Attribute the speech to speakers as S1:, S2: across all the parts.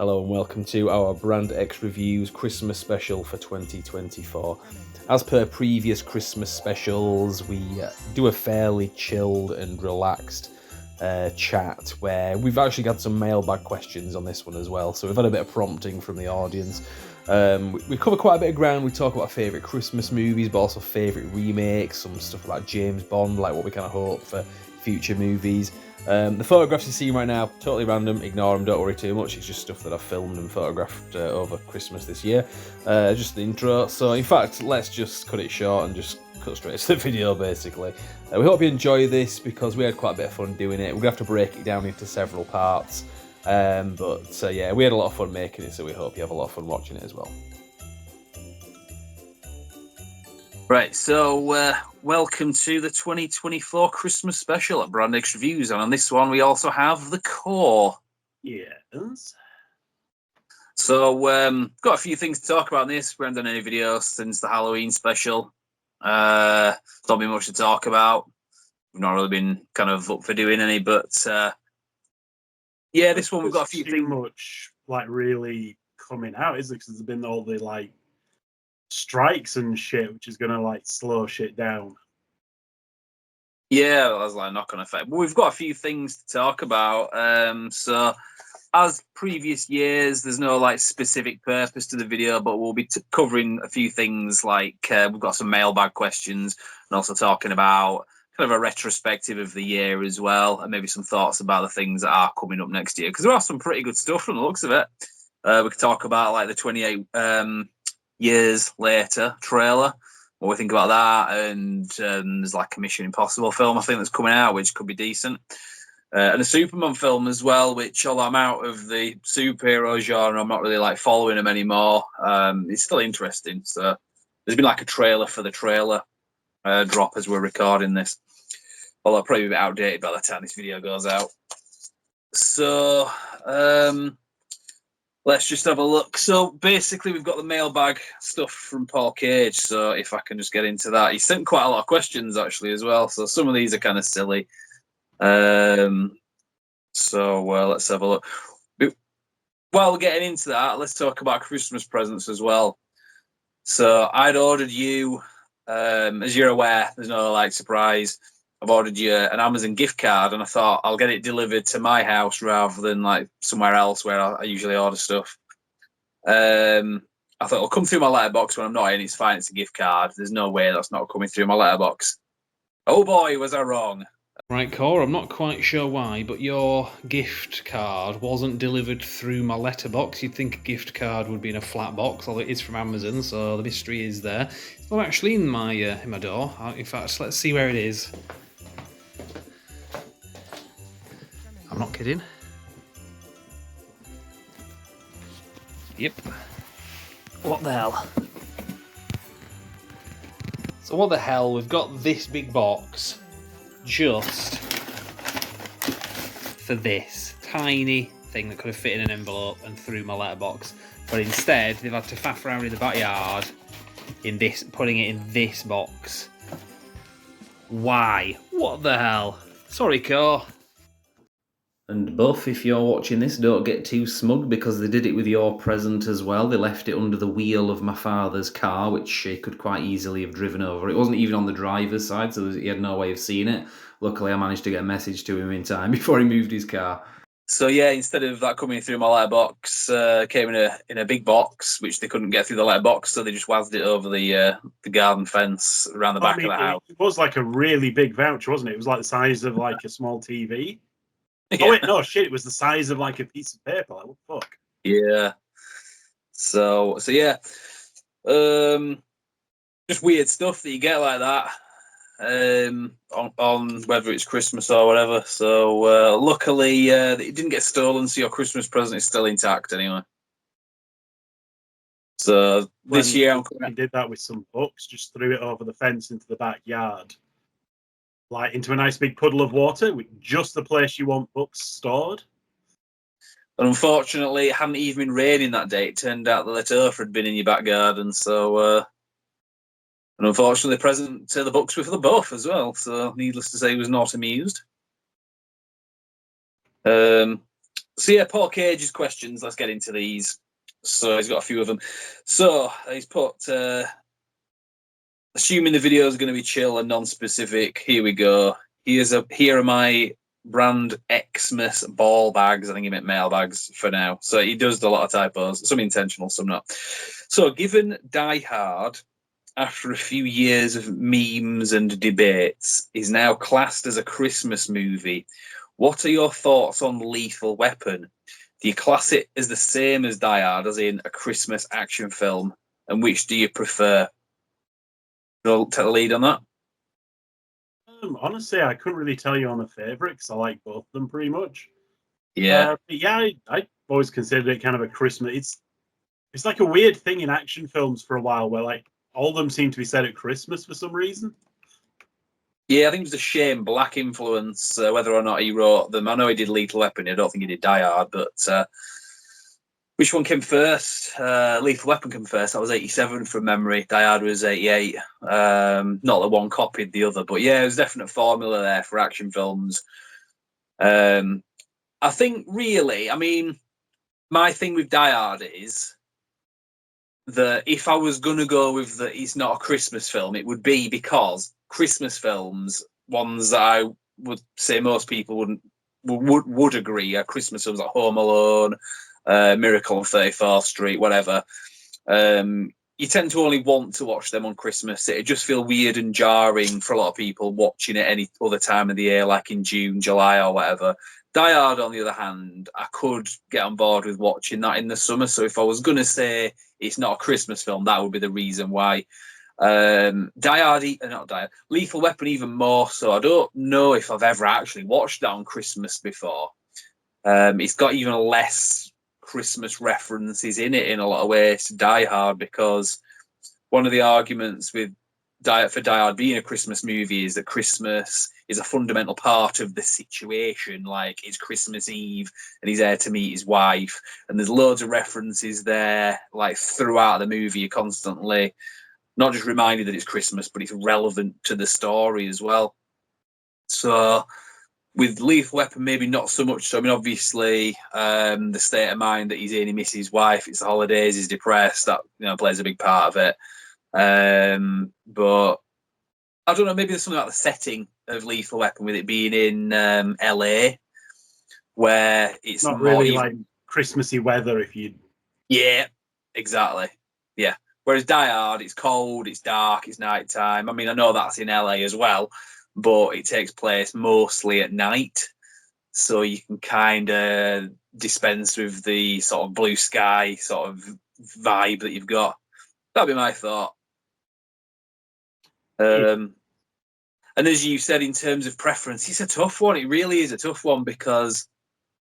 S1: Hello and welcome to our Brand X Reviews Christmas special for 2024. As per previous Christmas specials, we do a fairly chilled and relaxed chat where we've actually got some mailbag questions on this one as well. So we've had a bit of prompting from the audience. We cover quite a bit of ground. We talk about favourite Christmas movies, but also favourite remakes, some stuff about James Bond, like what we kind of hope for future movies. The photographs you see right now, totally random, ignore them, don't worry too much, it's just stuff that I've filmed and photographed over Christmas this year. Just the intro, so in fact, let's just cut it short and just cut straight to the video basically. We hope you enjoy this because we had quite a bit of fun doing it. We're going to have to break it down into several parts, but yeah, we had a lot of fun making it, so we hope you have a lot of fun watching it as well.
S2: Right, so welcome to the 2024 Christmas special at Brand X Reviews, and on this one we also have the core.
S3: Yes.
S2: So got a few things to talk about in this. We haven't done any videos since the Halloween special. Not been much to talk about. We've not really been kind of up for doing any, but yeah, this one we've got a few things.
S3: Much like really coming out, is it? Because there's been all the like strikes and shit, which is gonna like slow shit down.
S2: Yeah, well, that's like a knock-on effect. But we've got a few things to talk about. So as previous years, there's no like specific purpose to the video, but we'll be covering a few things like we've got some mailbag questions and also talking about kind of a retrospective of the year as well, and maybe some thoughts about the things that are coming up next year, because there are some pretty good stuff from the looks of it. We could talk about like the 28 years later trailer, what we think about that, and there's like a Mission Impossible film I think that's coming out, which could be decent, and a Superman film as well, which, although I'm out of the superhero genre, I'm not really like following them anymore. It's still interesting. So there's been like a trailer for the trailer drop as we're recording this, although it'll probably be outdated by the time this video goes out. So let's just have a look. So basically, we've got the mailbag stuff from Paul Cage. So if I can just get into that, he sent quite a lot of questions actually as well. So some of these are kind of silly. So let's have a look. While we're getting into that, let's talk about Christmas presents as well. So I'd ordered you, as you're aware, there's no like surprise. I've ordered you an Amazon gift card, and I thought I'll get it delivered to my house rather than like somewhere else where I usually order stuff. I thought it'll come through my letterbox when I'm not in. It's fine. It's a gift card. There's no way that's not coming through my letterbox. Oh boy, was I wrong.
S1: Right, Core, I'm not quite sure why, but your gift card wasn't delivered through my letterbox. You'd think a gift card would be in a flat box, although it is from Amazon, so the mystery is there. It's not actually in my door. In fact, let's see where it is. I'm not kidding. Yep. What the hell? So what the hell, we've got this big box just for this tiny thing that could have fit in an envelope and through my letterbox, but instead they've had to faff around in the backyard in this, putting it in this box. Why? What the hell? Sorry, Core. And Buff, if you're watching this, don't get too smug because they did it with your present as well. They left it under the wheel of my father's car, which he could quite easily have driven over. It wasn't even on the driver's side, so he had no way of seeing it. Luckily, I managed to get a message to him in time before he moved his car.
S2: So yeah, instead of that coming through my letterbox, came in a big box, which they couldn't get through the letterbox, so they just wazzed it over the garden fence around the back of the house.
S3: It was like a really big voucher, wasn't it? It was like the size of like a small TV.
S2: Yeah.
S3: Oh wait, no shit! It was the size of like a piece of paper. Like, what the fuck?
S2: Yeah. So yeah, just weird stuff that you get like that, on whether it's Christmas or whatever. So luckily, it didn't get stolen, so your Christmas present is still intact anyway. So this year,
S3: I did that with some books. Just threw it over the fence into the backyard. Like into a nice big puddle of water, with just the place you want books stored.
S2: And unfortunately, it hadn't even been raining that day. It turned out that earth had been in your back garden. So, and unfortunately, the books were for the both as well. So, needless to say, he was not amused. So yeah, Paul Cage's questions. Let's get into these. So he's got a few of them. So he's put, assuming the video is going to be chill and non-specific. Here we go. Here are my brand Xmas ball bags. I think he meant mail bags for now. So he does a lot of typos, some intentional, some not. So given Die Hard, after a few years of memes and debates, is now classed as a Christmas movie, what are your thoughts on Lethal Weapon? Do you class it as the same as Die Hard, as in a Christmas action film? And which do you prefer? I'll take the lead on that.
S3: Honestly, I couldn't really tell you on a favourite because I like both of them pretty much.
S2: Yeah.
S3: But yeah, I always considered it kind of a Christmas. It's like a weird thing in action films for a while where like all of them seem to be set at Christmas for some reason.
S2: Yeah, I think it was a Shane Black influence, whether or not he wrote them. I know he did Lethal Weapon. I don't think he did Die Hard, but which one came first? Lethal Weapon came first. That was 87 from memory. Die Hard was 88. Not that one copied the other, but yeah, there's definite formula there for action films. I think really, I mean, my thing with Die Hard is that if I was going to go with that it's not a Christmas film, it would be because Christmas films, ones that I would say most people would agree are Christmas films like Home Alone, Miracle on 34th Street, whatever. You tend to only want to watch them on Christmas. It just feel weird and jarring for a lot of people watching it any other time of the year, like in June, July, or whatever. Die Hard, on the other hand, I could get on board with watching that in the summer. So if I was going to say it's not a Christmas film, that would be the reason why. Lethal Weapon even more so. I don't know if I've ever actually watched that on Christmas before. It's got even less Christmas references in it in a lot of ways to Die Hard, because one of the arguments for Die Hard being a Christmas movie is that Christmas is a fundamental part of the situation. Like, it's Christmas Eve and he's there to meet his wife, and there's loads of references there, like throughout the movie. You're constantly not just reminded that it's Christmas, but it's relevant to the story as well. So with Lethal Weapon, maybe not so much. So, I mean, obviously, the state of mind that he's in, he misses his wife, it's the holidays, he's depressed, that, you know, plays a big part of it. But I don't know, maybe there's something about the setting of Lethal Weapon with it being in LA, where it's
S3: not really
S2: even,
S3: like Christmassy weather if you.
S2: Yeah, exactly. Yeah. Whereas Die Hard, it's cold, it's dark, it's nighttime. I mean, I know that's in LA as well, but it takes place mostly at night. So you can kind of dispense with the sort of blue sky sort of vibe that you've got. That'd be my thought. And as you said, in terms of preference, it's a tough one. It really is a tough one, because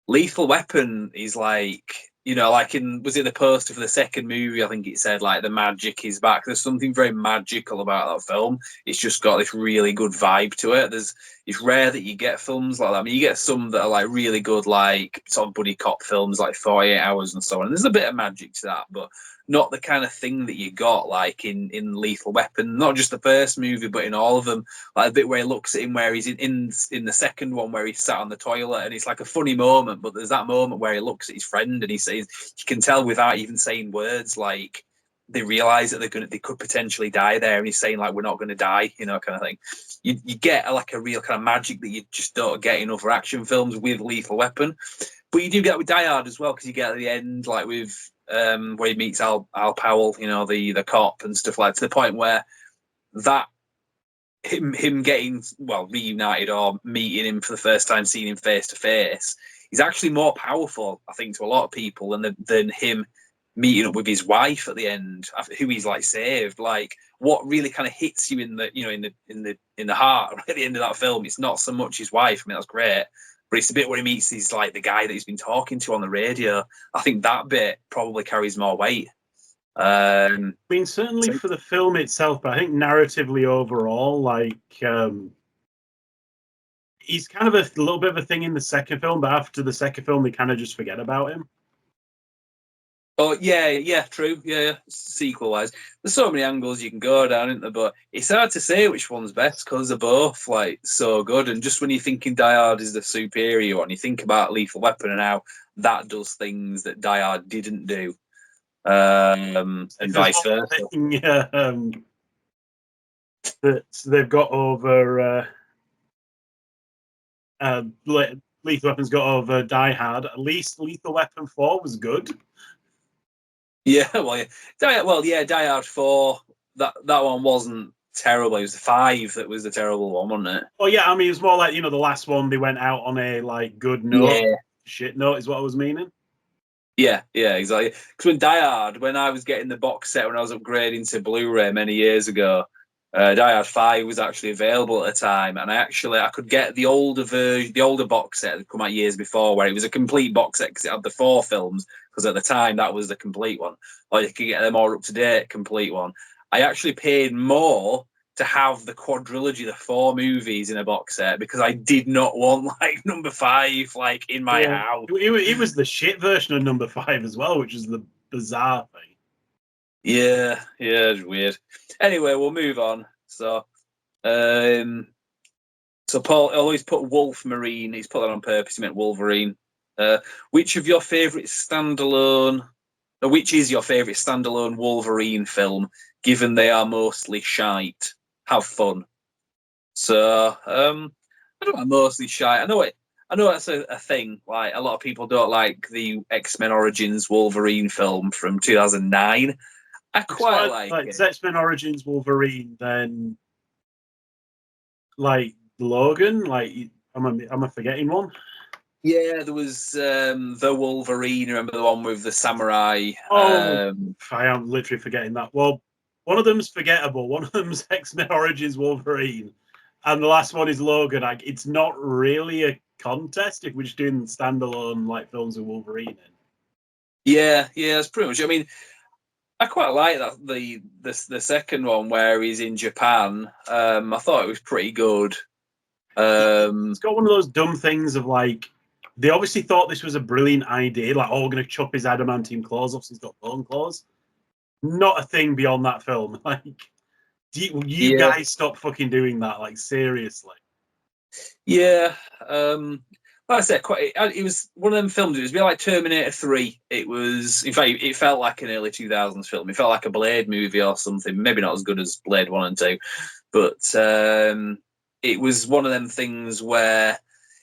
S2: Lethal Weapon is like, you know, like was it the poster for the second movie? I think it said like the magic is back. There's something very magical about that film. It's just got this really good vibe to it. It's rare that you get films like that. I mean, you get some that are like really good, like sort of buddy cop films, like 48 Hours and so on. And there's a bit of magic to that, but not the kind of thing that you got like in Lethal Weapon. Not just the first movie, but in all of them. Like a bit where he looks at him, where he's in the second one, where he's sat on the toilet, and it's like a funny moment. But there's that moment where he looks at his friend and he says, you can tell without even saying words, like they realize that they could potentially die there, and he's saying like, we're not going to die, you know, kind of thing. You get like a real kind of magic that you just don't get in other action films with Lethal Weapon, but you do get with Die Hard as well, because you get at the end like with where he meets Al Powell, you know, the cop and stuff, like to the point where that him getting reunited or meeting him for the first time, seeing him face to face, is actually more powerful, I think, to a lot of people than him meeting up with his wife at the end, who he's like saved. Like, what really kind of hits you in the heart right at the end of that film, it's not so much his wife. I mean, that's great, but it's the bit where he meets his like the guy that he's been talking to on the radio. I think that bit probably carries more weight.
S3: I mean, certainly for the film itself, but I think narratively overall, like he's kind of a little bit of a thing in the second film, but after the second film, they kind of just forget about him.
S2: Oh yeah, true. Yeah, sequel wise, there's so many angles you can go down, isn't there? But it's hard to say which one's best, because they're both like so good. And just when you're thinking Die Hard is the superior one, you think about Lethal Weapon and how that does things that Die Hard didn't do, and vice versa.
S3: That they've got over Lethal Weapon's got over Die Hard. At least Lethal Weapon 4 was good.
S2: Yeah, Die Hard 4. That one wasn't terrible. It was the 5 that was the terrible one, wasn't it?
S3: Oh yeah, I mean it's more like the last one they went out on a like good note.
S2: Yeah.
S3: Shit note is what I was meaning.
S2: Yeah, exactly. Because when Die Hard, when I was getting the box set when I was upgrading to Blu-ray many years ago, Die Hard 5 was actually available at the time, and I could get the older version, the older box set that come out years before, where it was a complete box set because it had the 4 films. Because at the time that was the complete one, or you could get the more up-to-date complete one. I actually paid more to have the quadrilogy, the 4 movies in a box set, because I did not want like number 5 like in my house.
S3: It was the shit version of number 5 as well, which is the bizarre thing.
S2: Yeah, it's weird. Anyway, we'll move on. So Paul always put Wolf Marine. He's put that on purpose. He meant Wolverine. Which is your favourite standalone Wolverine film? Given they are mostly shite, have fun. So I don't know, mostly shite. I know that's a thing. Like a lot of people don't like the X-Men Origins Wolverine film from 2009. I quite like it.
S3: X-Men Origins Wolverine, then like Logan. Like, am I forgetting one?
S2: Yeah, there was the Wolverine. Remember the one with the samurai?
S3: I am literally forgetting that. Well, one of them's forgettable. One of them's X-Men Origins Wolverine, and the last one is Logan. Like, it's not really a contest if we're just doing standalone like films of Wolverine in.
S2: Yeah, that's pretty much. I mean, I quite like that the second one where he's in Japan. I thought it was pretty good.
S3: It's got one of those dumb things of like they obviously thought this was a brilliant idea, like, oh, we're going to chop his adamantium claws off, so he's got bone claws. Not a thing beyond that film. Like, you guys stop fucking doing that, like, seriously.
S2: Yeah, like I said, it was one of them films. It was a bit like Terminator 3. It was, in fact, it felt like an early 2000s film. It felt like a Blade movie or something. Maybe not as good as Blade 1 and 2, but it was one of them things where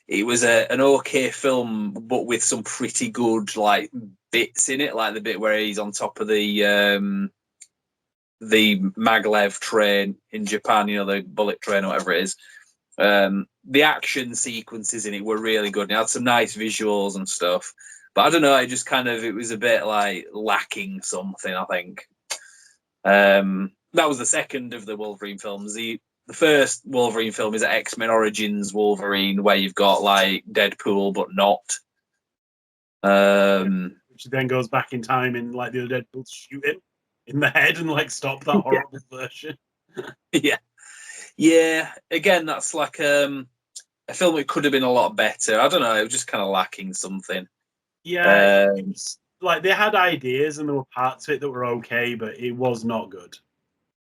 S2: it was an okay film, but with some pretty good like bits in it, like the bit where he's on top of the maglev train in Japan, the bullet train or whatever it is. The action sequences in it were really good. It had some nice visuals and stuff, but I don't know. It was a bit like lacking something. I think that was the second of the Wolverine films. The first Wolverine film is X-Men Origins Wolverine, where you've got like Deadpool, but not.
S3: Which then goes back in time and like the other Deadpool shoot him in the head and like stop that horrible version.
S2: Yeah. Again, that's like a film that could have been a lot better. I don't know. It was just kind of lacking something.
S3: Yeah, it was, like they had ideas and there were parts of it that were okay, but it was not good.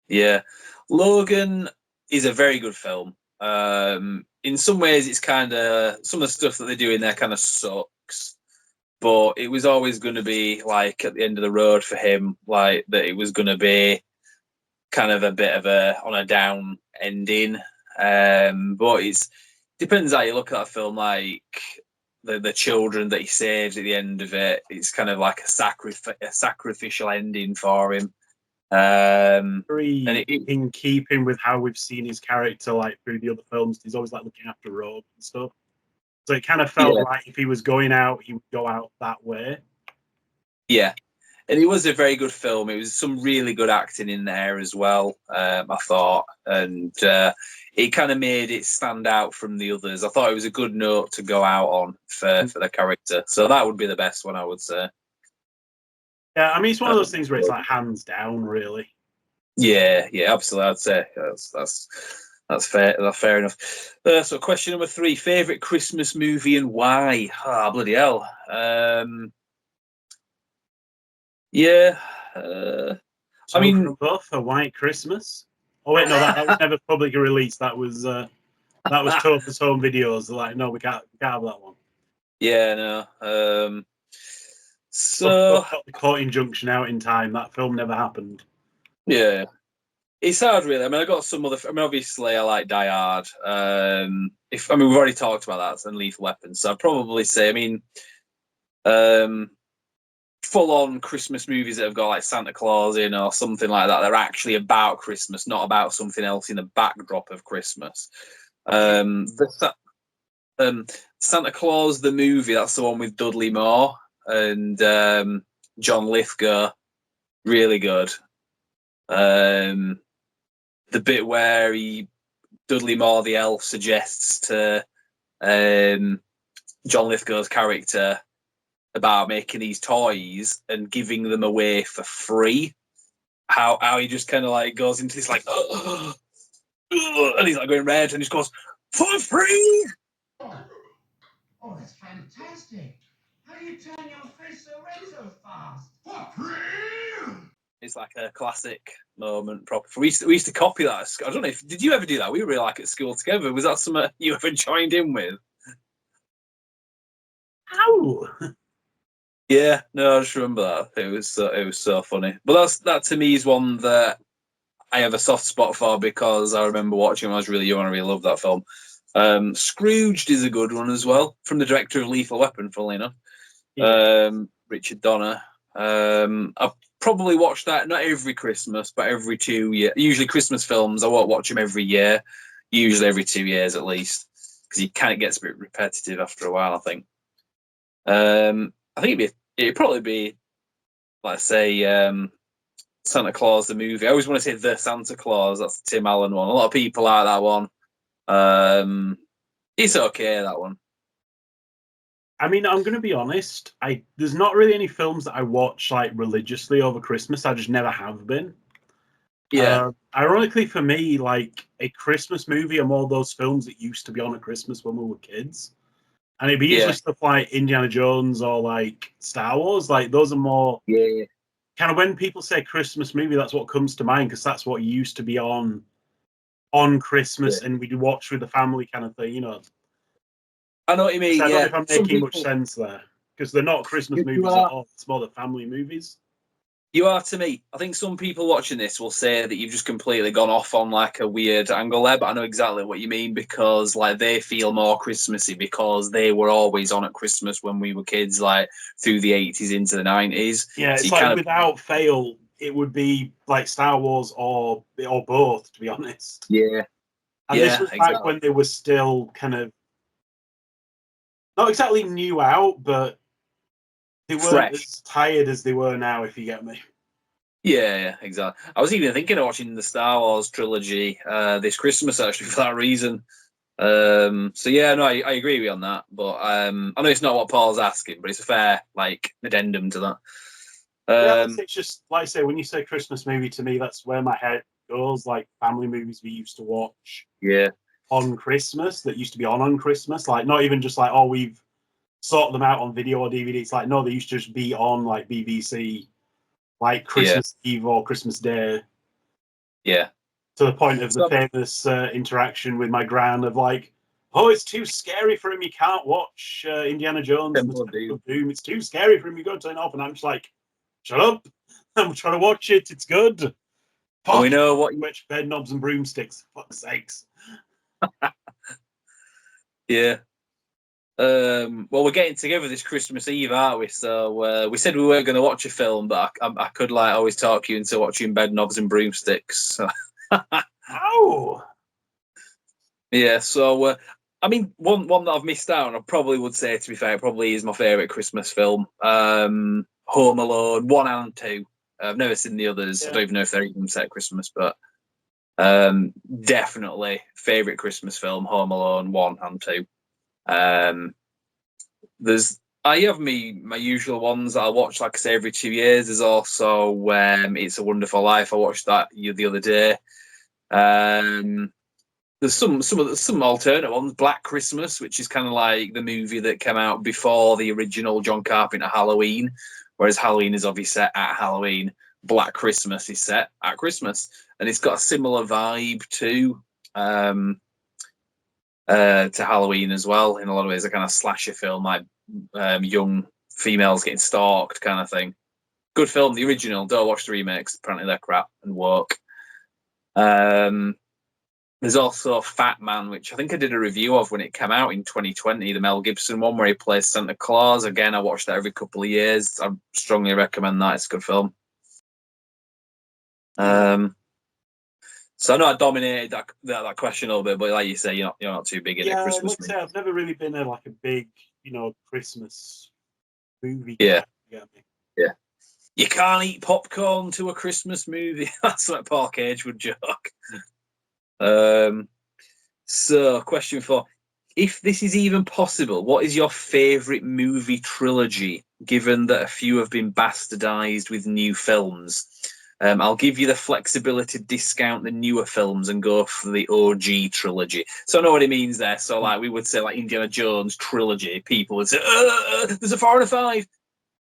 S2: Yeah, Logan is a very good film. In some ways, it's kind of some of the stuff that they do in there kind of sucks, but it was always going to be like at the end of the road for him, like that it was going to be kind of a bit of a on a down ending. But it depends how you look at that film. Like the children that he saves at the end of it, it's kind of like a sacrificial ending for him.
S3: Very in keeping with how we've seen his character like through the other films. He's always like looking after Rogue and stuff. So it kind of felt like if he was going out, he would go out that way.
S2: Yeah. And it was a very good film. It was some really good acting in there as well, I thought. And it kind of made it stand out from the others. I thought it was a good note to go out on for the character. So that would be the best one, I would say.
S3: Yeah, I mean, it's one of those things where it's like hands down, really.
S2: Yeah, absolutely. I'd say that's fair. That's fair enough. So, question number 3: favorite Christmas movie and why? Ah, bloody hell. Yeah. I mean,
S3: both A White Christmas. Oh wait, no, that was never publicly released. That was Topher's home videos. Like, no, we can't have that one.
S2: Yeah, no. So
S3: Got the court injunction out in time. That film never happened.
S2: yeah, it's hard, really. I mean, I got some other. I mean, obviously, I like Die Hard. We've already talked about that and Lethal Weapon, so I'd probably say, I mean, full-on Christmas movies that have got like Santa Claus in or something like that. They're actually about Christmas, not about something else in the backdrop of Christmas. Santa Claus the movie, that's the one with Dudley Moore and John Lithgow, really good. The bit where Dudley Moore the elf suggests to John Lithgow's character about making these toys and giving them away for free. How he just kind of like goes into this like and he's like going red and he just goes for free.
S4: Oh, that's fantastic! How do you turn your face so red so fast? For free!
S2: It's like a classic moment. Proper. We used to copy that. I don't know if did you ever do that? We were like at school together. Was that something you ever joined in with?
S3: Ow!
S2: Yeah, no, I just remember that. It was so funny. But that to me is one that I have a soft spot for because I remember watching when I was really young and I really loved that film. Scrooged is a good one as well, from the director of Lethal Weapon, funnily enough.
S3: Yeah.
S2: Richard Donner. I've probably watched that not every Christmas, but every 2 years. Usually Christmas films, I won't watch them every year. Usually every 2 years at least, because he kind of gets a bit repetitive after a while, I think. I think it'd probably be, let's say, Santa Claus the movie. I always want to say The Santa Claus. That's the Tim Allen one. A lot of people like that one. It's okay, that one.
S3: I mean, I'm going to be honest. There's not really any films that I watch like religiously over Christmas. I just never have been.
S2: Yeah.
S3: Ironically, for me, like a Christmas movie are more those films that used to be on at Christmas when we were kids, and it'd be usually stuff like Indiana Jones or like Star Wars. Like those are more kind of when people say Christmas movie, that's what comes to mind because that's what used to be on Christmas and we'd watch with the family kind of thing, you know.
S2: I know what you mean.
S3: I don't know
S2: Yeah,
S3: if I'm making much sense there because they're not Christmas movies at all. It's more the family movies.
S2: You are to me. I think some people watching this will say that you've just completely gone off on like a weird angle there, but I know exactly what you mean because like they feel more Christmassy because they were always on at Christmas when we were kids, like through the 80s into the 90s.
S3: Yeah,
S2: so
S3: it's like without fail, it would be like Star Wars or both, to be honest.
S2: Yeah.
S3: And this was back when they were still kind of not exactly new out, but they weren't as tired as they were now, if you get me.
S2: Yeah, exactly. I was even thinking of watching the Star Wars trilogy this Christmas, actually, for that reason. So yeah, no, I agree with you on that. But I know it's not what Paul's asking, but it's a fair like addendum to that.
S3: Yeah, it's just like I say, when you say Christmas movie to me, that's where my head goes. Like family movies we used to watch.
S2: Yeah.
S3: On Christmas that used to be on Christmas, like not even just like we've sorted them out on video or DVD. It's like no, they used to just be on like BBC, like Christmas Eve or Christmas Day.
S2: Yeah.
S3: To the point of the famous interaction with my gran of like, oh, it's too scary for him. You can't watch Indiana Jones and the Temple of Doom. It's too scary for him. You got to turn it off. And I'm just like, shut up. I'm trying to watch it. It's good.
S2: We know what
S3: which bed knobs and broomsticks. For fuck's sakes.
S2: Yeah. Well, we're getting together this Christmas Eve, aren't we? So we said we weren't going to watch a film, but I could like always talk you into watching Bed Knobs and Broomsticks.
S3: Oh.
S2: Yeah. So I mean, one that I've missed out, and I probably would say, to be fair, probably is my favourite Christmas film. Home Alone 1 and 2. I've never seen the others. Yeah. I don't even know if they're even set at Christmas, but definitely favourite Christmas film, Home Alone 1 and 2. I have my usual ones that I watch, like I say, every 2 years. There's also It's a Wonderful Life. I watched that the other day. There's some alternate ones. Black Christmas, which is kind of like the movie that came out before the original John Carpenter Halloween, whereas Halloween is obviously set at Halloween. Black Christmas is set at Christmas, and it's got a similar vibe to Halloween as well. In a lot of ways, a kind of slasher film, like young females getting stalked kind of thing. Good film, the original. Don't watch the remakes. Apparently they're crap and woke. There's also Fat Man, which I think I did a review of when it came out in 2020, the Mel Gibson one where he plays Santa Claus. Again, I watch that every couple of years. I strongly recommend that. It's a good film. So I know I dominated that question a little bit, but like you say, you're not too big into Christmas.
S3: Like I say, I've never really been a big, Christmas movie
S2: Yeah.
S3: guy. You get me?
S2: Yeah. You can't eat popcorn to a Christmas movie. That's what Paul Cage would joke. So, question 4. If this is even possible, what is your favourite movie trilogy, given that a few have been bastardised with new films? I'll give you the flexibility to discount the newer films and go for the OG trilogy. So I know what it means there. So, like, we would say, like, Indiana Jones trilogy. People would say, there's a 4 and a 5.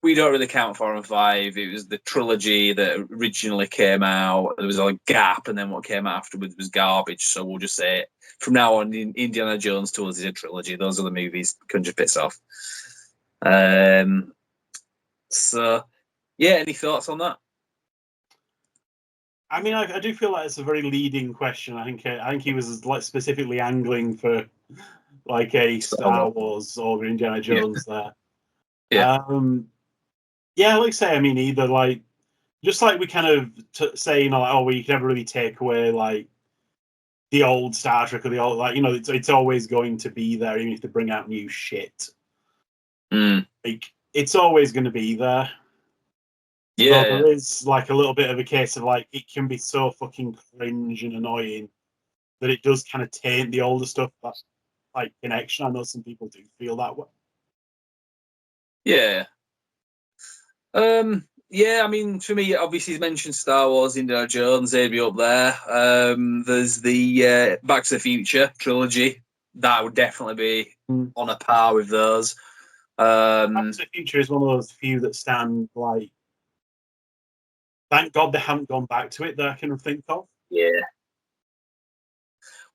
S2: We don't really count 4 and 5. It was the trilogy that originally came out. There was a gap, and then what came out afterwards was garbage. So we'll just say, from now on, Indiana Jones to us is a trilogy. Those are the movies. Couldn't just piss off. So, yeah, any thoughts on that?
S3: I mean, I do feel like it's a very leading question. I think he was specifically angling for like a Star Wars or Indiana Jones there.
S2: Yeah.
S3: Yeah, like I say, I mean, either like just like we kind of say, we can never really take away like the old Star Trek or the old it's always going to be there, even if they bring out new shit. Like it's always going to be there.
S2: Yeah,
S3: there is like a little bit of a case of like it can be so fucking cringe and annoying that it does kind of taint the older stuff. That's like connection. I know some people do feel that way.
S2: Yeah. Yeah, I mean, for me, obviously, he's mentioned Star Wars, Indiana Jones, they'd be up there. There's the Back to the Future trilogy. That would definitely be on a par with those.
S3: Back to the Future is one of those few that stand like, thank God they haven't gone back to it that I can think of.
S2: Yeah.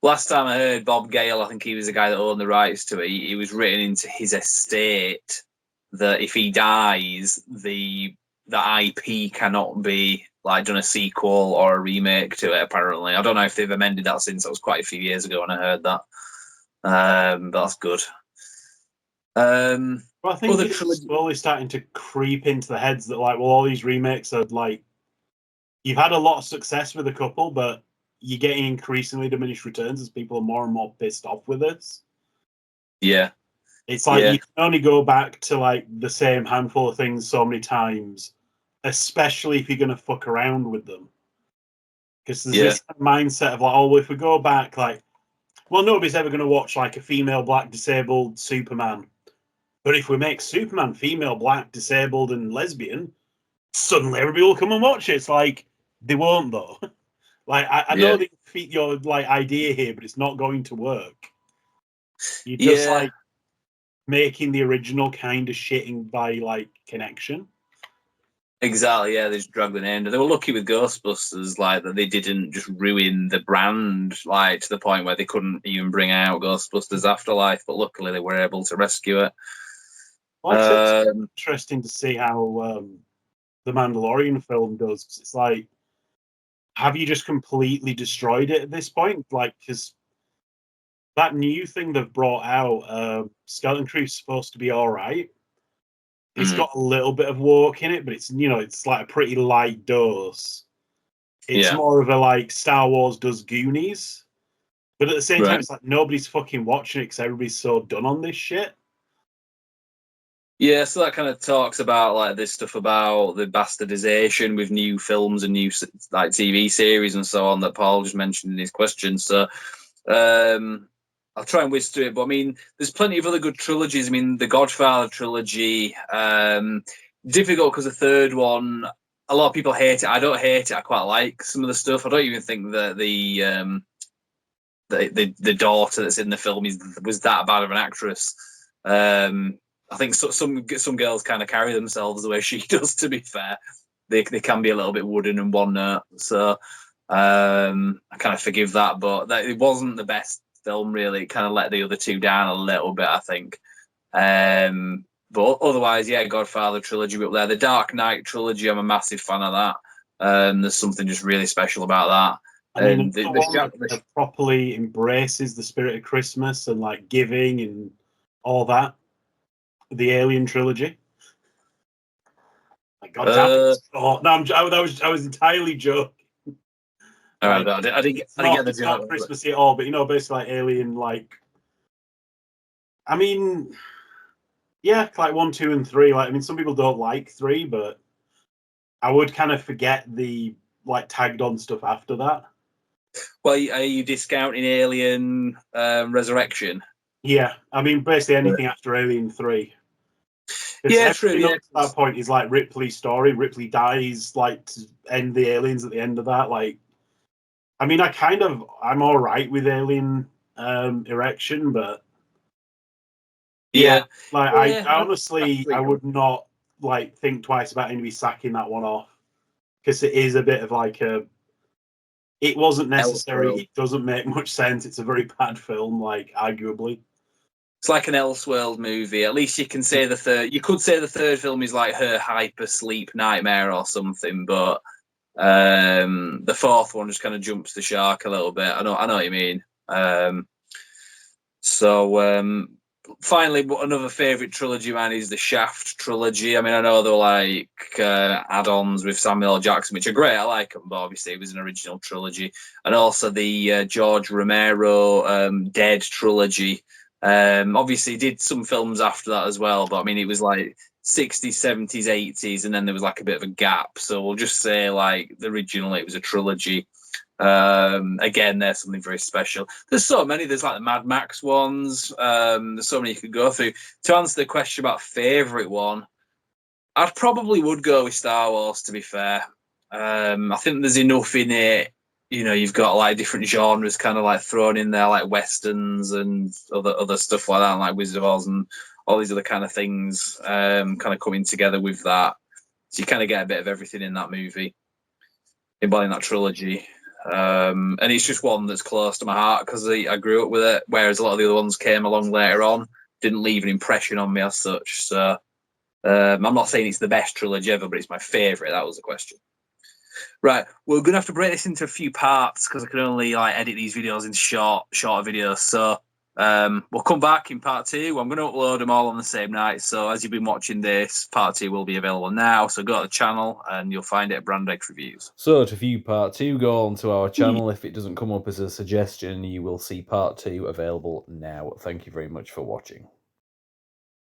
S2: Last time I heard Bob Gale, I think he was the guy that owned the rights to it. He was written into his estate that if he dies, the IP cannot be like done a sequel or a remake to it. Apparently, I don't know if they've amended that since. That was quite a few years ago when I heard that. But that's good.
S3: Well, I think it's slowly starting to creep into the heads that like, well, all these remakes are like, you've had a lot of success with a couple, but you're getting increasingly diminished returns as people are more and more pissed off with this.
S2: Yeah.
S3: It's like you can only go back to like the same handful of things so many times, especially if you're going to fuck around with them. Because there's this mindset of like, oh, well, if we go back, like, well, nobody's ever going to watch like a female, black, disabled Superman. But if we make Superman female, black, disabled, and lesbian, suddenly everybody will come and watch it. It's like, they won't though. Like, I know that you fit your like idea here, but it's not going to work. You just like making the original kind of shitting by like connection.
S2: Exactly, yeah, they just dragged the name. They were lucky with Ghostbusters, like that they didn't just ruin the brand, like to the point where they couldn't even bring out Ghostbusters Afterlife. But luckily, they were able to rescue it.
S3: Well, it's interesting to see how the Mandalorian film does. Cause it's like, have you just completely destroyed it at this point? Like, because that new thing they've brought out, Skeleton Crew's supposed to be all right. It's got a little bit of woke in it, but it's it's like a pretty light dose. It's more of a like Star Wars does Goonies, but at the same time, it's like nobody's fucking watching it because everybody's so done on this shit.
S2: Yeah, so that kind of talks about like this stuff about the bastardization with new films and new like TV series and so on that Paul just mentioned in his question. So I'll try and whiz through it, but I mean, there's plenty of other good trilogies. I mean, the Godfather trilogy, difficult because the third one, a lot of people hate it. I don't hate it. I quite like some of the stuff. I don't even think that the daughter that's in the film was that bad of an actress. I think some girls kind of carry themselves the way she does. To be fair, they can be a little bit wooden and one note. So I kind of forgive that, but it wasn't the best film. Really, it kind of let the other two down a little bit, I think. But But otherwise, yeah, Godfather trilogy up there. The Dark Knight trilogy, I'm a massive fan of that. There's something just really special about that.
S3: I mean,
S2: And
S3: the one that properly embraces the spirit of Christmas and like giving and all that. The Alien trilogy. My God damn it! Oh, no, I was entirely joking.
S2: Like, I didn't get the
S3: it's
S2: joke.
S3: not Christmassy at all, but you know, basically like Alien, like. I mean, yeah, like 1, 2, and 3. Like, I mean, some people don't like 3, but I would kind of forget the like tagged on stuff after that.
S2: Well, are you discounting Alien Resurrection?
S3: Yeah, I mean, basically anything after Alien 3.
S2: Yeah, true. Yeah,
S3: at that point is like Ripley's story. Ripley dies, like to end the aliens at the end of that. Like, I mean, I'm all right with Alien Erection, but yeah, like I honestly I would not like think twice about anybody sacking that one off because it is a bit of like a. It wasn't necessary. It doesn't make much sense. It's a very bad film, like arguably.
S2: It's like an Elseworld movie. At least you can say the third. You could say the third film is like her hyper sleep nightmare or something, but the fourth one just kind of jumps the shark a little bit. I know what you mean. Finally, another favorite trilogy, man, is the Shaft trilogy. I mean, I know they're like add-ons with Samuel L. Jackson, which are great. I like them, but obviously it was an original trilogy. And also the George Romero Dead trilogy. Obviously did some films after that as well, but I mean, it was like 60s, 70s, 80s, and then there was like a bit of a gap. So we'll just say like originally it was a trilogy. Again, there's something very special. There's so many. There's like the Mad Max ones. There's so many you could go through. To answer the question about favorite one, I probably would go with Star Wars. To be fair, I think there's enough in it. You know, you've got like different genres kind of like thrown in there, like westerns and other stuff like that, like Wizard of Oz and all these other kind of things, kind of coming together with that. So you kind of get a bit of everything in that movie, in that trilogy. And it's just one that's close to my heart because I grew up with it, whereas a lot of the other ones came along later on, didn't leave an impression on me as such. So I'm not saying it's the best trilogy ever, but it's my favourite. That was the question. Right, we're gonna have to break this into a few parts because I can only like edit these videos into shorter videos. So we'll come back in part 2. I'm going to upload them all on the same night. So as you've been watching this, part 2 will be available now. So go to the channel and you'll find it at Brand X Reviews.
S1: So to view part 2, go onto our channel. If it doesn't come up as a suggestion, you will see part 2 available now. Thank you very much for watching.